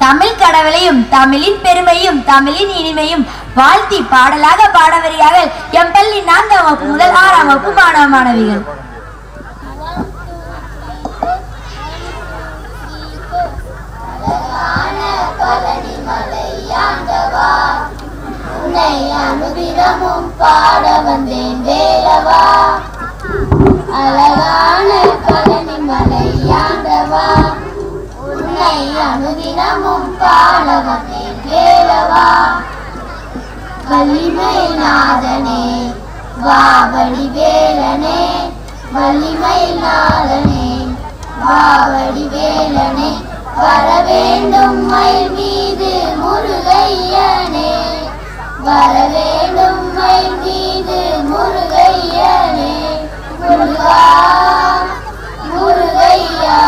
தமிழ் கடவுளையும் தமிழின் பெருமையும் தமிழின் இனிமையும் வாழ்த்தி பாடலாக பாடவரியாக எம் பள்ளி 4ஆம் வகுப்பு முதல் 6ஆம் வகுப்பு மாணவ மாணவிகள். அனுதினமும் பாட வந்தேன் வேலவா, அழகான பழனி மலை ஆண்டவா, உன்னை அனுதினமும் பாட வந்தேன் வேலவா. வலிமை நாதனே வா வடிவேலனே, வலிமை நாதனே வா வடிவேலனே, வர வேண்டும் மயில் மீது முருகையனே, வர வேண்டும் மயில் மீது முருகையனே. முருகா முருகையா,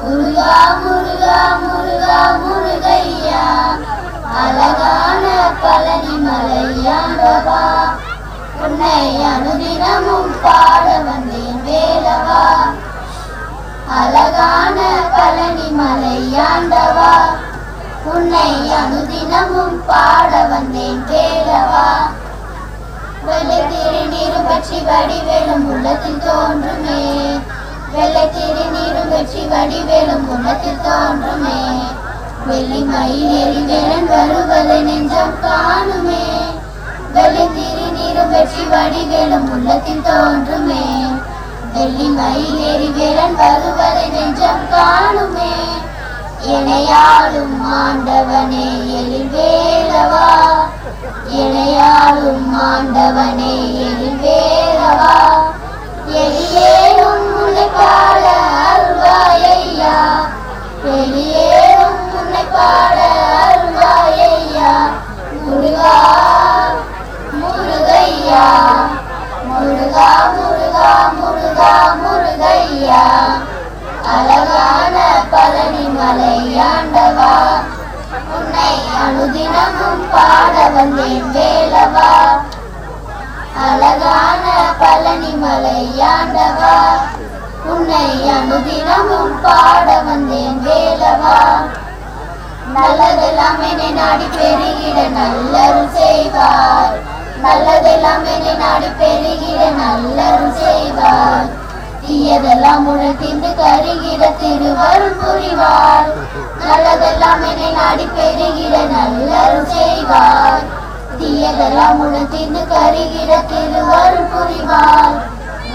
முருகா முருகா முருகா முருகையா, அழகான பழனி மலை ஆண்டவா, உன்னை அனுதினமும் பாட வந்தேன் வேலவா, அழகான பழனி மலை ஆண்டவா, உன்னை அனுதினமும் பாட வந்தேன் வேலவா. வெள்ளை திருநீரும் வெற்றி வடிவேலும் உள்ளத்தில் தோன்றுமே, வெள்ளை திருநீரும் வெற்றி வடிவேலும் உள்ளத்தில் தோன்றுமே, வெள்ளி மயில் எரிவேலன் வருவதை நெஞ்சம் காணுமே, வெள்ளை திருநீரும் வெற்றி வடிவேலும் உள்ளத்தில் தோன்றுமே, வெள்ளி மயில் எரிவேலன் வருவதை நெஞ்சம் காணுமே. இணையாளும் ஆண்டவனே எழில் வேலவா, இணையாளும் ஆண்டவனே எழில் வேலவா, எளியேனும் உன்னை பாட அருள்வாயையா, எளியேனும் உன்னை பாட அருள்வாயையா. முருகா முருகையா, முருகா முருகா முருகா முருகையா, அழகான பழனி மலை ஆண்டவா, உன்னை அனுதினமும் பாட வந்தேன் வேலவா, அழகான பழனி மலை ஆண்டவா, உன்னை அனுதினமும் பாட வந்தேன் வேலவா. நல்லதெல்லாம் என்னை நாடி பெருகிட நல்லருள் செய்வார், நல்லதெல்லாம் என்னை நாடி பெருகிட நல்லருள் செய்வார், தீயதெல்லாம் உணர்ந்து கருகிட திருவருள் புரிவார், நல்லதெல்லாம் என்னை நாடி பெருகிட நல்லருள் செய்வார், தீயதெல்லாம் உணர்ந்து கருகிட திருவருள் புரிவார்.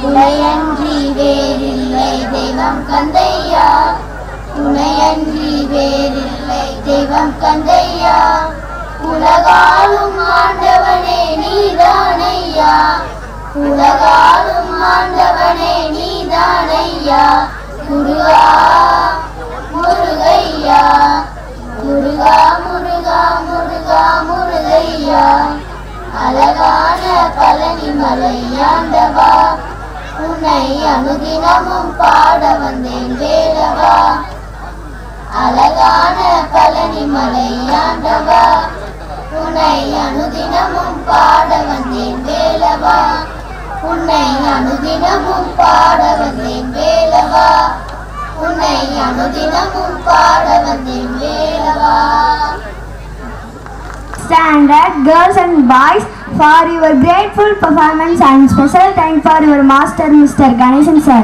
துணையன்றி வேறில்லை தெய்வம் கந்தையா, துணையன்றி வேறில்லை தெய்வம் கந்தையா, உலகாலும் ஆண்டவனே நீதானையா, உலகாலும் ஆண்டவனே நீதானையா. முருகா முருகையா, முருகா முருகா முருகா முருகையா, அழகான பழனி மலை ஆண்டவா, உன்னை அனுதினமும் பாட வந்தேன் வேலவா, அழகான பழனி மலை ஆண்டவா, உன்னை அனுதினமும் பாட வந்தேன் வேலவா, உன்னை அனுதினமும் பாட வந்தேன் வேலவா, உன்னை அனுதினமும் பாட வந்தேன் வேலவா. Standard girls and boys, for your grateful performance and special thanks for your master Mr. Ganesan sir.